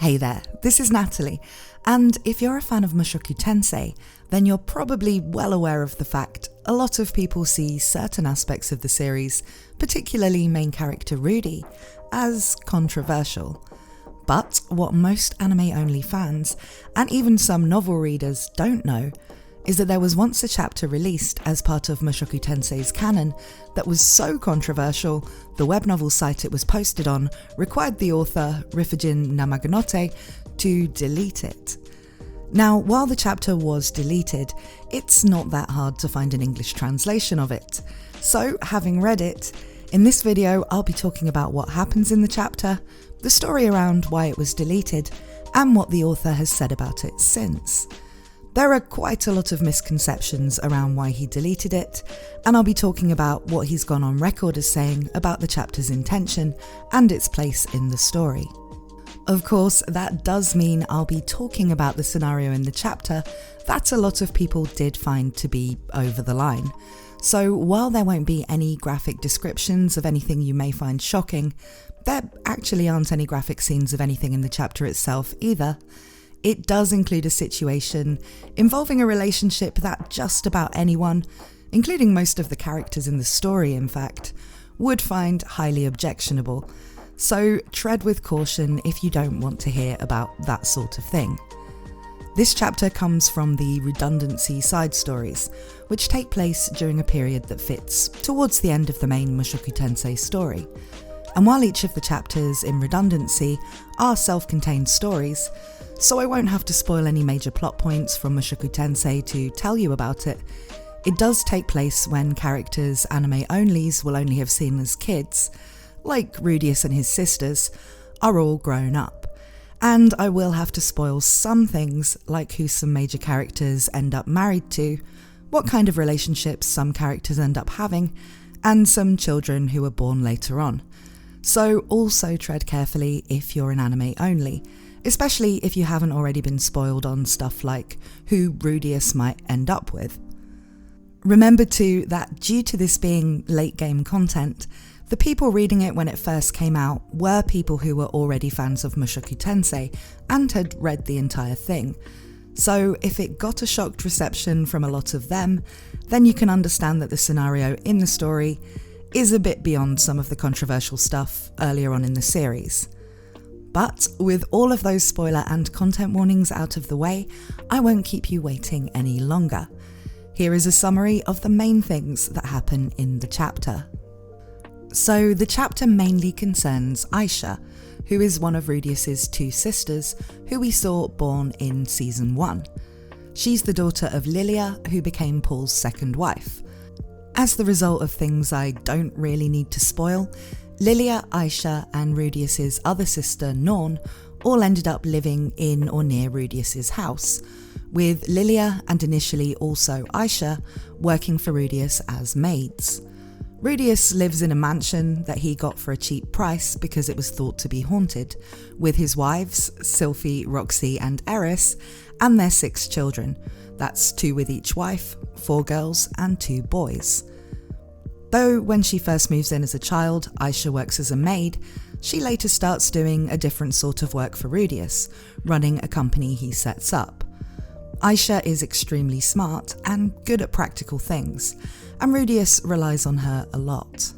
Hey there, this is Natalie, and if you're a fan of Mushoku Tensei, then you're probably well aware of the fact a lot of people see certain aspects of the series, particularly main character Rudy, as controversial. But what most anime-only fans, and even some novel readers, don't know is that there was once a chapter released as part of Mushoku Tensei's canon that was so controversial, the web novel site it was posted on required the author, Rifujin Magonote, to delete it. Now, while the chapter was deleted, it's not that hard to find an English translation of it. So, having read it, in this video I'll be talking about what happens in the chapter, the story around why it was deleted, and what the author has said about it since. There are quite a lot of misconceptions around why he deleted it, and I'll be talking about what he's gone on record as saying about the chapter's intention and its place in the story. Of course, that does mean I'll be talking about the scenario in the chapter that a lot of people did find to be over the line. So while there won't be any graphic descriptions of anything you may find shocking, there actually aren't any graphic scenes of anything in the chapter itself either. It does include a situation involving a relationship that just about anyone, including most of the characters in the story in fact, would find highly objectionable. So tread with caution if you don't want to hear about that sort of thing. This chapter comes from the Redundancy side stories, which take place during a period that fits towards the end of the main Mushoku Tensei story. And while each of the chapters in Redundancy are self-contained stories, so I won't have to spoil any major plot points from Mushoku Tensei to tell you about it, it does take place when characters anime-onlys will only have seen as kids, like Rudeus and his sisters, are all grown up. And I will have to spoil some things, like who some major characters end up married to, what kind of relationships some characters end up having, and some children who are born later on. So also tread carefully if you're an anime only, especially if you haven't already been spoiled on stuff like who Rudeus might end up with. Remember too that due to this being late game content, the people reading it when it first came out were people who were already fans of Mushoku Tensei and had read the entire thing. So if it got a shocked reception from a lot of them, then you can understand that the scenario in the story is a bit beyond some of the controversial stuff earlier on in the series. But with all of those spoiler and content warnings out of the way, I won't keep you waiting any longer. Here is a summary of the main things that happen in the chapter. So the chapter mainly concerns Aisha, who is one of Rudeus's two sisters, who we saw born in season 1. She's the daughter of Lilia, who became Paul's second wife. As the result of things I don't really need to spoil, Lilia, Aisha and Rudeus's other sister Norn all ended up living in or near Rudeus's house, with Lilia and initially also Aisha working for Rudeus as maids. Rudeus lives in a mansion that he got for a cheap price because it was thought to be haunted, with his wives, Sylphie, Roxy and Eris, and their 6 children. That's 2 with each wife, 4 girls and 2 boys. Though when she first moves in as a child, Aisha works as a maid, she later starts doing a different sort of work for Rudeus, running a company he sets up. Aisha is extremely smart and good at practical things, and Rudeus relies on her a lot.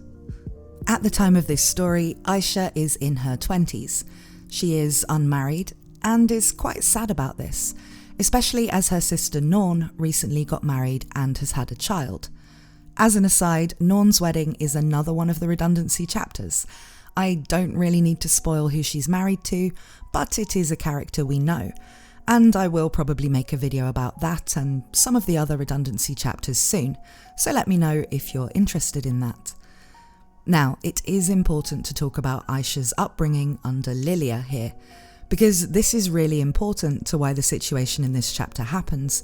At the time of this story, Aisha is in her 20s. She is unmarried and is quite sad about this, especially as her sister Norn recently got married and has had a child. As an aside, Norn's wedding is another one of the Redundancy chapters. I don't really need to spoil who she's married to, but it is a character we know, and I will probably make a video about that and some of the other Redundancy chapters soon, so let me know if you're interested in that. Now, it is important to talk about Aisha's upbringing under Lilia here, because this is really important to why the situation in this chapter happens,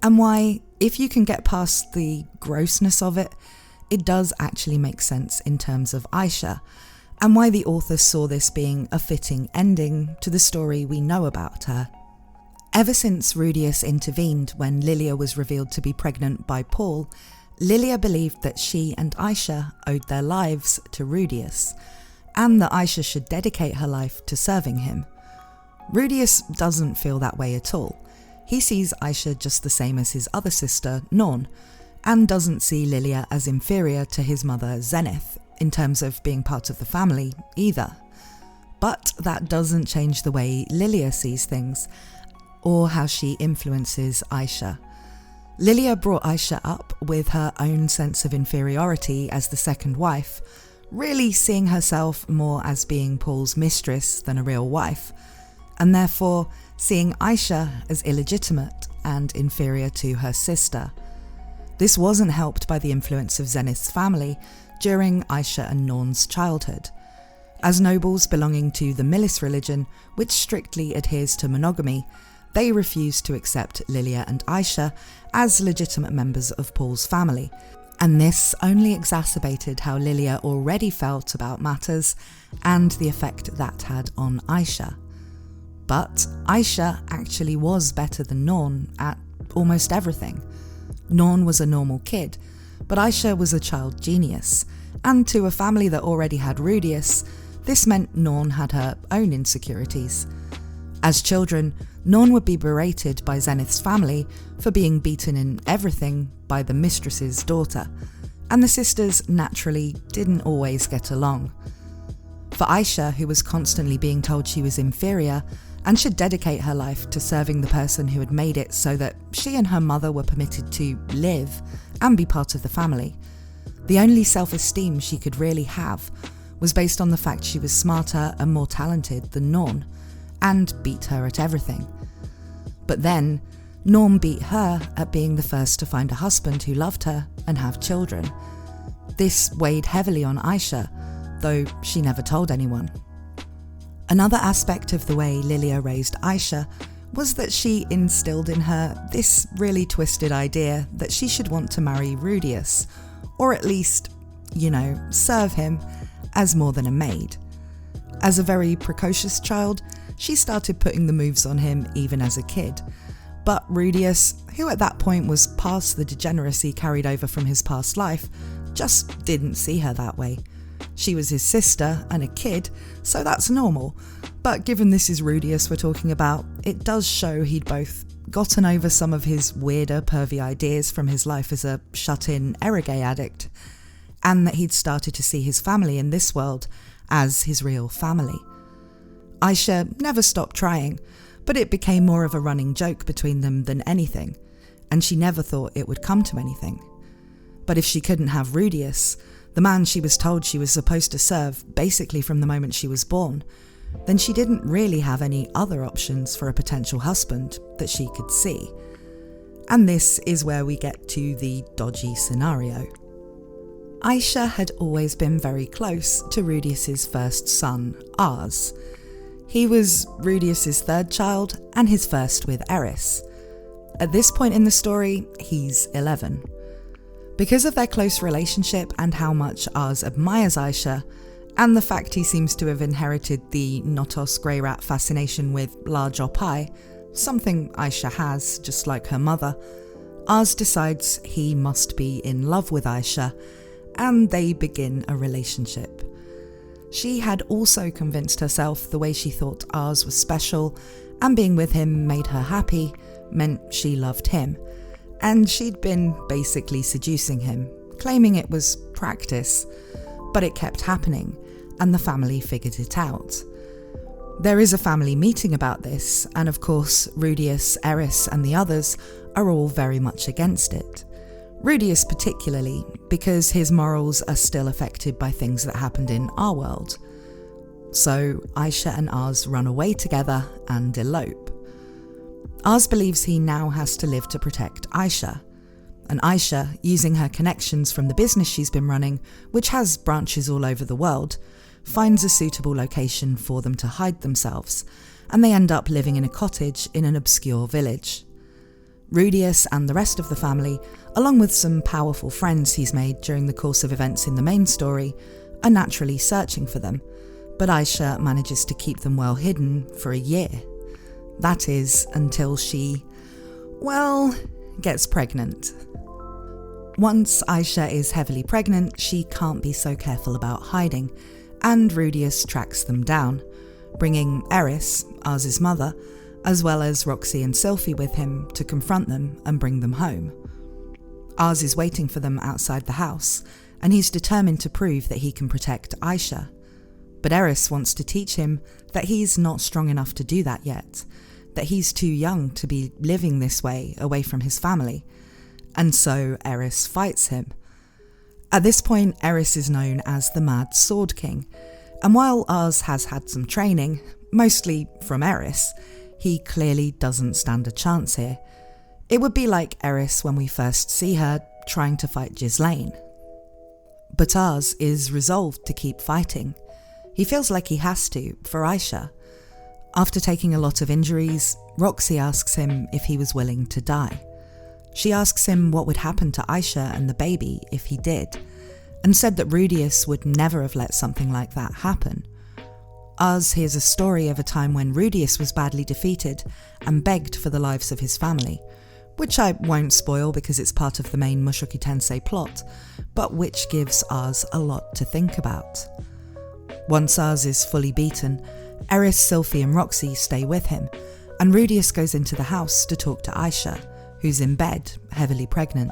and why, if you can get past the grossness of it, it does actually make sense in terms of Aisha, and why the author saw this being a fitting ending to the story we know about her. Ever since Rudeus intervened when Lilia was revealed to be pregnant by Paul, Lilia believed that she and Aisha owed their lives to Rudeus, and that Aisha should dedicate her life to serving him. Rudeus doesn't feel that way at all. He sees Aisha just the same as his other sister, Norn, and doesn't see Lilia as inferior to his mother, Zenith, in terms of being part of the family either. But that doesn't change the way Lilia sees things, or how she influences Aisha. Lilia brought Aisha up with her own sense of inferiority as the second wife, really seeing herself more as being Paul's mistress than a real wife, and therefore seeing Aisha as illegitimate and inferior to her sister. This wasn't helped by the influence of Zenith's family during Aisha and Norn's childhood. As nobles belonging to the Milis religion, which strictly adheres to monogamy, they refused to accept Lilia and Aisha as legitimate members of Paul's family, and this only exacerbated how Lilia already felt about matters and the effect that had on Aisha. But Aisha actually was better than Norn at almost everything. Norn was a normal kid, but Aisha was a child genius, and to a family that already had Rudeus, this meant Norn had her own insecurities. As children, Norn would be berated by Zenith's family for being beaten in everything by the mistress's daughter, and the sisters naturally didn't always get along. For Aisha, who was constantly being told she was inferior and should dedicate her life to serving the person who had made it so that she and her mother were permitted to live and be part of the family, the only self-esteem she could really have was based on the fact she was smarter and more talented than Norn, and beat her at everything. But then, Norn beat her at being the first to find a husband who loved her and have children. This weighed heavily on Aisha, though she never told anyone. Another aspect of the way Lilia raised Aisha was that she instilled in her this really twisted idea that she should want to marry Rudeus, or at least, serve him as more than a maid. As a very precocious child, she started putting the moves on him even as a kid. But Rudeus, who at that point was past the degeneracy carried over from his past life, just didn't see her that way. She was his sister and a kid, so that's normal. But given this is Rudeus we're talking about, it does show he'd both gotten over some of his weirder, pervy ideas from his life as a shut-in Erogay addict, and that he'd started to see his family in this world as his real family. Aisha never stopped trying, but it became more of a running joke between them than anything, and she never thought it would come to anything. But if she couldn't have Rudeus, the man she was told she was supposed to serve basically from the moment she was born, then she didn't really have any other options for a potential husband that she could see. And this is where we get to the dodgy scenario. Aisha had always been very close to Rudeus's first son, Ars. He was Rudeus's third child and his first with Eris. At this point in the story, he's 11. Because of their close relationship and how much Ars admires Aisha, and the fact he seems to have inherited the Rudeus Greyrat fascination with large oppai, something Aisha has, just like her mother, Ars decides he must be in love with Aisha, and they begin a relationship. She had also convinced herself the way she thought Ars was special, and being with him made her happy, meant she loved him, and she'd been basically seducing him, claiming it was practice, but it kept happening, and the family figured it out. There is a family meeting about this, and of course Rudeus, Eris and the others are all very much against it. Rudeus particularly, because his morals are still affected by things that happened in our world. So Aisha and Ars run away together and elope. Ars believes he now has to live to protect Aisha, and Aisha, using her connections from the business she's been running, which has branches all over the world, finds a suitable location for them to hide themselves, and they end up living in a cottage in an obscure village. Rudeus and the rest of the family, along with some powerful friends he's made during the course of events in the main story, are naturally searching for them, but Aisha manages to keep them well hidden for a year. That is, until she, gets pregnant. Once Aisha is heavily pregnant, she can't be so careful about hiding, and Rudeus tracks them down. bringing Eris, Ars' mother, as well as Roxy and Sylphie with him to confront them and bring them home. Ars is waiting for them outside the house, and he's determined to prove that he can protect Aisha. But Eris wants to teach him that he's not strong enough to do that yet, that he's too young to be living this way away from his family, and so Eris fights him. At this point, Eris is known as the Mad Sword King, and while Ars has had some training, mostly from Eris, he clearly doesn't stand a chance here. It would be like Eris when we first see her trying to fight Ghislaine. But Ars is resolved to keep fighting. He feels like he has to, for Aisha. After taking a lot of injuries, Roxy asks him if he was willing to die. She asks him what would happen to Aisha and the baby if he did, and said that Rudeus would never have let something like that happen. Ars hears a story of a time when Rudeus was badly defeated and begged for the lives of his family, which I won't spoil because it's part of the main Mushoku Tensei plot, but which gives Ars a lot to think about. Once Ars is fully beaten, Eris, Sylphie and Roxy stay with him, and Rudeus goes into the house to talk to Aisha, who's in bed, heavily pregnant.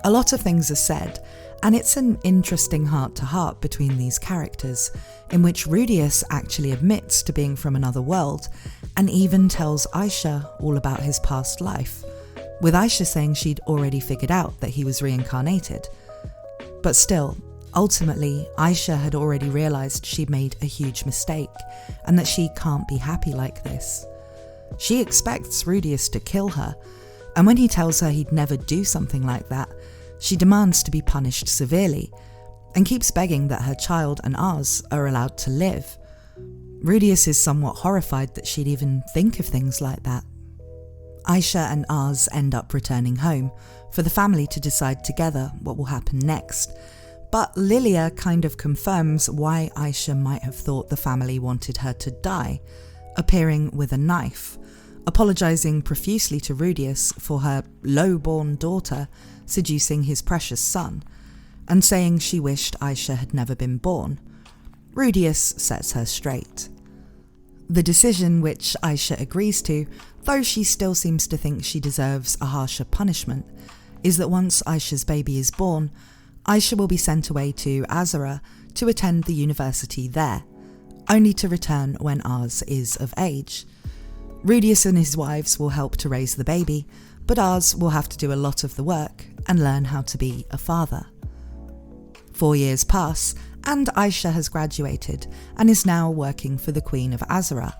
A lot of things are said, and it's an interesting heart-to-heart between these characters, in which Rudeus actually admits to being from another world, and even tells Aisha all about his past life, with Aisha saying she'd already figured out that he was reincarnated. But still, ultimately, Aisha had already realised she'd made a huge mistake, and that she can't be happy like this. She expects Rudeus to kill her, and when he tells her he'd never do something like that, she demands to be punished severely, and keeps begging that her child and Ars are allowed to live. Rudeus is somewhat horrified that she'd even think of things like that. Aisha and Ars end up returning home, for the family to decide together what will happen next, but Lilia kind of confirms why Aisha might have thought the family wanted her to die, appearing with a knife, apologising profusely to Rudeus for her low-born daughter seducing his precious son, and saying she wished Aisha had never been born. Rudeus sets her straight. The decision, which Aisha agrees to, though she still seems to think she deserves a harsher punishment, is that once Aisha's baby is born, Aisha will be sent away to Azura to attend the university there, only to return when Ars is of age. Rudeus and his wives will help to raise the baby, but Ars will have to do a lot of the work and learn how to be a father. 4 years pass, and Aisha has graduated and is now working for the Queen of Azura.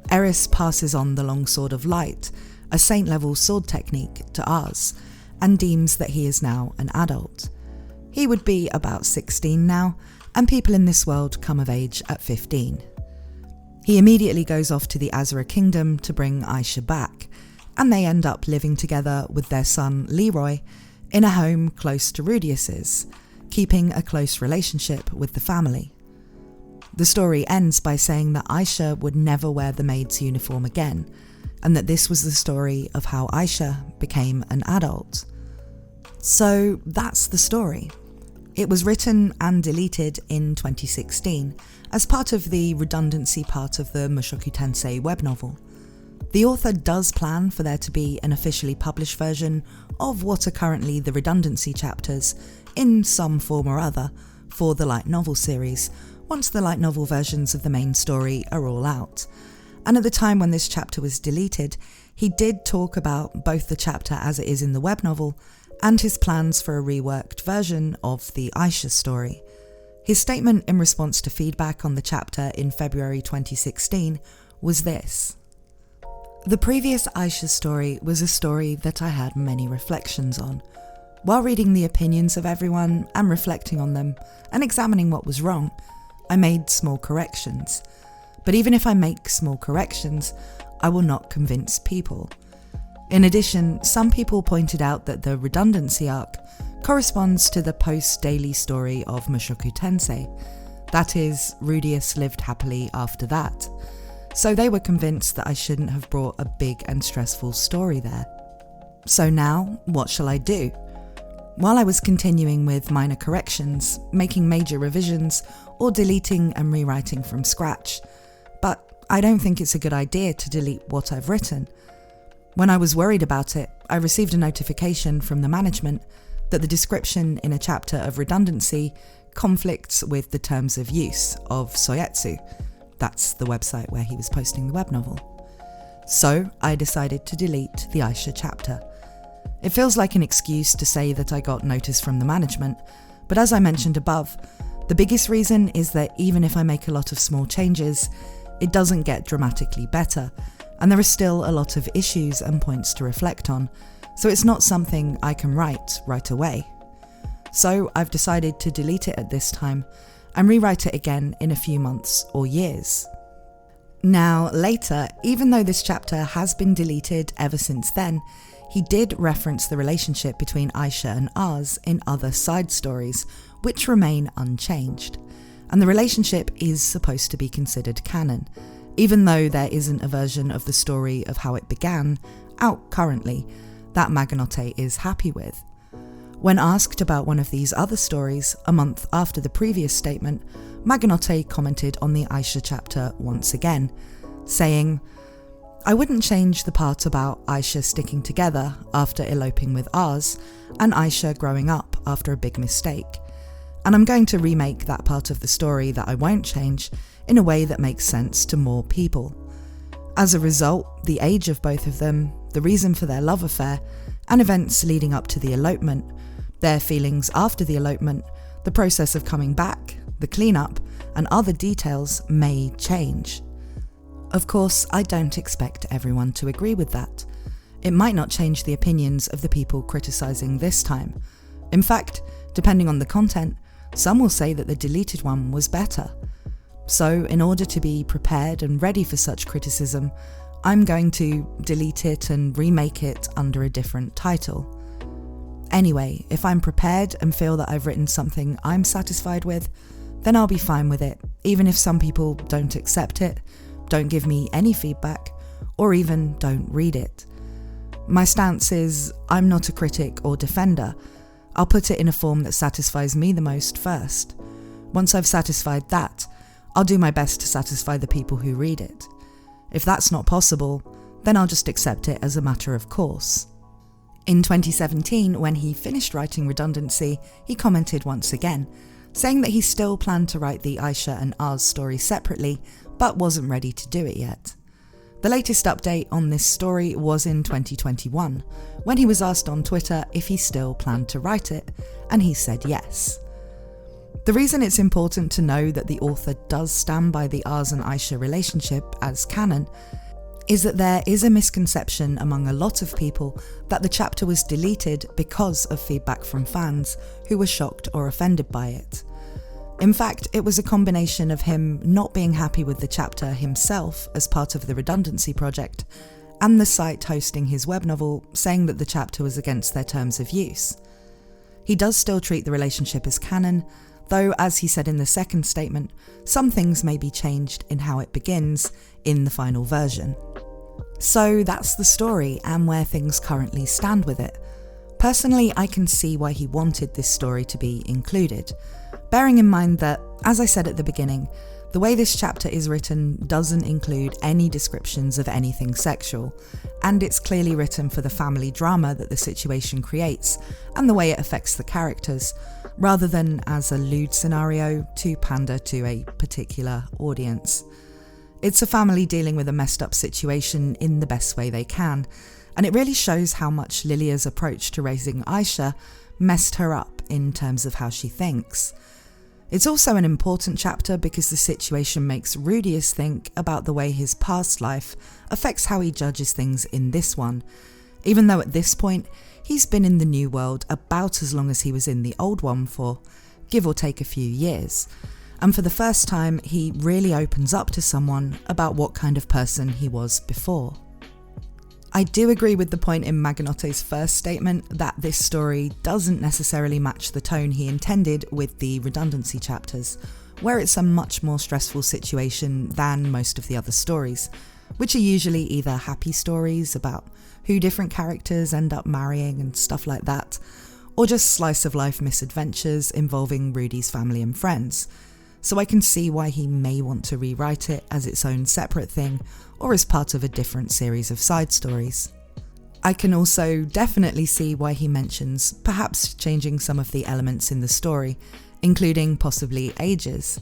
Eris passes on the Longsword of Light, a saint-level sword technique, to Ars, and deems that he is now an adult. He would be about 16 now, and people in this world come of age at 15. He immediately goes off to the Azura Kingdom to bring Aisha back, and they end up living together with their son Leroy in a home close to Rudeus's, keeping a close relationship with the family. The story ends by saying that Aisha would never wear the maid's uniform again, and that this was the story of how Aisha became an adult. So that's the story. It was written and deleted in 2016 as part of the Redundancy part of the Mushoku Tensei web novel. The author does plan for there to be an officially published version of what are currently the Redundancy chapters in some form or other for the light novel series, once the light novel versions of the main story are all out. And at the time when this chapter was deleted, he did talk about both the chapter as it is in the web novel and his plans for a reworked version of the Aisha story. His statement in response to feedback on the chapter in February 2016 was this: "The previous Aisha story was a story that I had many reflections on. While reading the opinions of everyone and reflecting on them and examining what was wrong, I made small corrections. But even if I make small corrections, I will not convince people. In addition, some people pointed out that the Redundancy arc corresponds to the post-daily story of Mushoku Tensei. That is, Rudeus lived happily after that. So they were convinced that I shouldn't have brought a big and stressful story there. So now, what shall I do? While I was continuing with minor corrections, making major revisions, or deleting and rewriting from scratch, I don't think it's a good idea to delete what I've written. When I was worried about it, I received a notification from the management that the description in a chapter of Redundancy conflicts with the terms of use of Soyetsu. That's the website where he was posting the web novel. So I decided to delete the Aisha chapter. It feels like an excuse to say that I got notice from the management, but as I mentioned above, the biggest reason is that even if I make a lot of small changes, it doesn't get dramatically better, and there are still a lot of issues and points to reflect on, so it's not something I can write right away. So I've decided to delete it at this time and rewrite it again in a few months or years. Now, later, even though this chapter has been deleted ever since then, he did reference the relationship between Aisha and Ars in other side stories, which remain unchanged. And the relationship is supposed to be considered canon, even though there isn't a version of the story of how it began out currently that Magonote is happy with. When asked about one of these other stories, a month after the previous statement, Magonote commented on the Aisha chapter once again, saying, "I wouldn't change the part about Aisha sticking together after eloping with Ars, and Aisha growing up after a big mistake. And I'm going to remake that part of the story that I won't change in a way that makes sense to more people. As a result, the age of both of them, the reason for their love affair, and events leading up to the elopement, their feelings after the elopement, the process of coming back, the cleanup, and other details may change." Of course, I don't expect everyone to agree with that. It might not change the opinions of the people criticising this time. In fact, depending on the content, some will say that the deleted one was better. So, in order to be prepared and ready for such criticism, I'm going to delete it and remake it under a different title. Anyway, if I'm prepared and feel that I've written something I'm satisfied with, then I'll be fine with it, even if some people don't accept it, don't give me any feedback, or even don't read it. My stance is, I'm not a critic or defender. I'll put it in a form that satisfies me the most first. Once I've satisfied that, I'll do my best to satisfy the people who read it. If that's not possible, then I'll just accept it as a matter of course. In 2017, when he finished writing Redundancy, he commented once again, saying that he still planned to write the Aisha and Ars story separately, but wasn't ready to do it yet. The latest update on this story was in 2021, when he was asked on Twitter if he still planned to write it, and he said yes. The reason it's important to know that the author does stand by the Ars and Aisha relationship as canon is that there is a misconception among a lot of people that the chapter was deleted because of feedback from fans who were shocked or offended by it. In fact, it was a combination of him not being happy with the chapter himself as part of the Redundancy project, and the site hosting his web novel saying that the chapter was against their terms of use. He does still treat the relationship as canon, though as he said in the second statement, some things may be changed in how it begins in the final version. So that's the story and where things currently stand with it. Personally, I can see why he wanted this story to be included, bearing in mind that, as I said at the beginning, the way this chapter is written doesn't include any descriptions of anything sexual, and it's clearly written for the family drama that the situation creates and the way it affects the characters, rather than as a lewd scenario to pander to a particular audience. It's a family dealing with a messed up situation in the best way they can, and it really shows how much Lilia's approach to raising Aisha messed her up in terms of how she thinks. It's also an important chapter because the situation makes Rudeus think about the way his past life affects how he judges things in this one, even though at this point he's been in the new world about as long as he was in the old one for, give or take a few years. And for the first time, he really opens up to someone about what kind of person he was before. I do agree with the point in Magonote's first statement that this story doesn't necessarily match the tone he intended with the Redundancy chapters, where it's a much more stressful situation than most of the other stories, which are usually either happy stories about who different characters end up marrying and stuff like that, or just slice of life misadventures involving Rudy's family and friends. so I can see why he may want to rewrite it as its own separate thing or as part of a different series of side stories. I can also definitely see why he mentions perhaps changing some of the elements in the story, including possibly ages.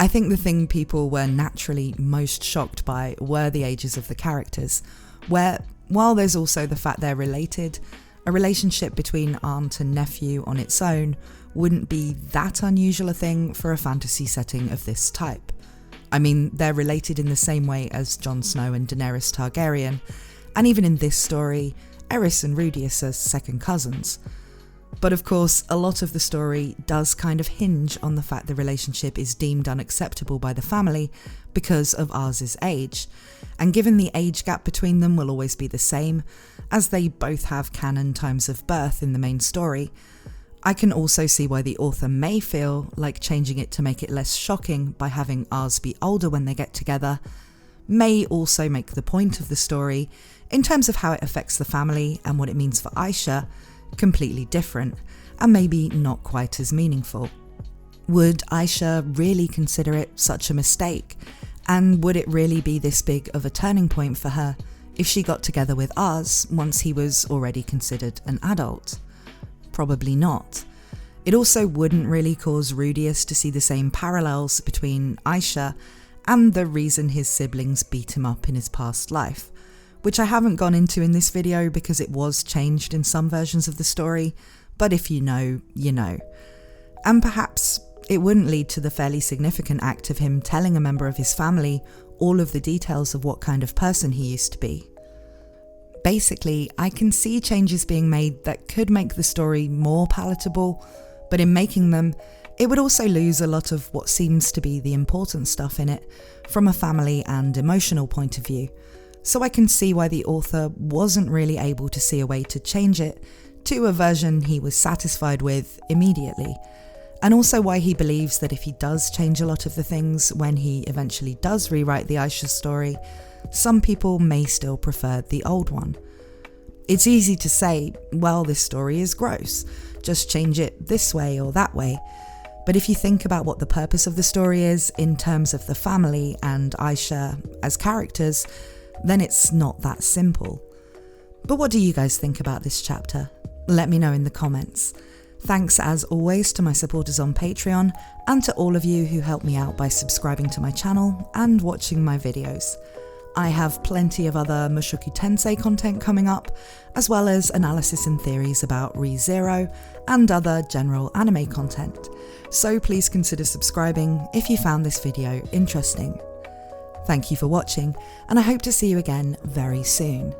I think the thing people were naturally most shocked by were the ages of the characters, where, while there's also the fact they're related, a relationship between aunt and nephew on its own wouldn't be that unusual a thing for a fantasy setting of this type. I mean, they're related in the same way as Jon Snow and Daenerys Targaryen, and even in this story, Aerys and Rudeus are second cousins. But of course, a lot of the story does kind of hinge on the fact the relationship is deemed unacceptable by the family because of Ars's age, and given the age gap between them will always be the same, as they both have canon times of birth in the main story, I can also see why the author may feel like changing it to make it less shocking by having Ars be older when they get together may also make the point of the story, in terms of how it affects the family and what it means for Aisha, completely different, and maybe not quite as meaningful. Would Aisha really consider it such a mistake? And would it really be this big of a turning point for her if she got together with Ars once he was already considered an adult? Probably not. It also wouldn't really cause Rudeus to see the same parallels between Aisha and the reason his siblings beat him up in his past life, which I haven't gone into in this video because it was changed in some versions of the story, but if you know, you know. And perhaps it wouldn't lead to the fairly significant act of him telling a member of his family all of the details of what kind of person he used to be. Basically, I can see changes being made that could make the story more palatable, but in making them, it would also lose a lot of what seems to be the important stuff in it from a family and emotional point of view. So I can see why the author wasn't really able to see a way to change it to a version he was satisfied with immediately, and also why he believes that if he does change a lot of the things when he eventually does rewrite the Aisha story, some people may still prefer the old one. It's easy to say, well, this story is gross, just change it this way or that way. But if you think about what the purpose of the story is in terms of the family and Aisha as characters, then it's not that simple. But what do you guys think about this chapter? Let me know in the comments. Thanks as always to my supporters on Patreon and to all of you who help me out by subscribing to my channel and watching my videos. I have plenty of other Mushoku Tensei content coming up, as well as analysis and theories about Re:Zero and other general anime content, so please consider subscribing if you found this video interesting. Thank you for watching, and I hope to see you again very soon.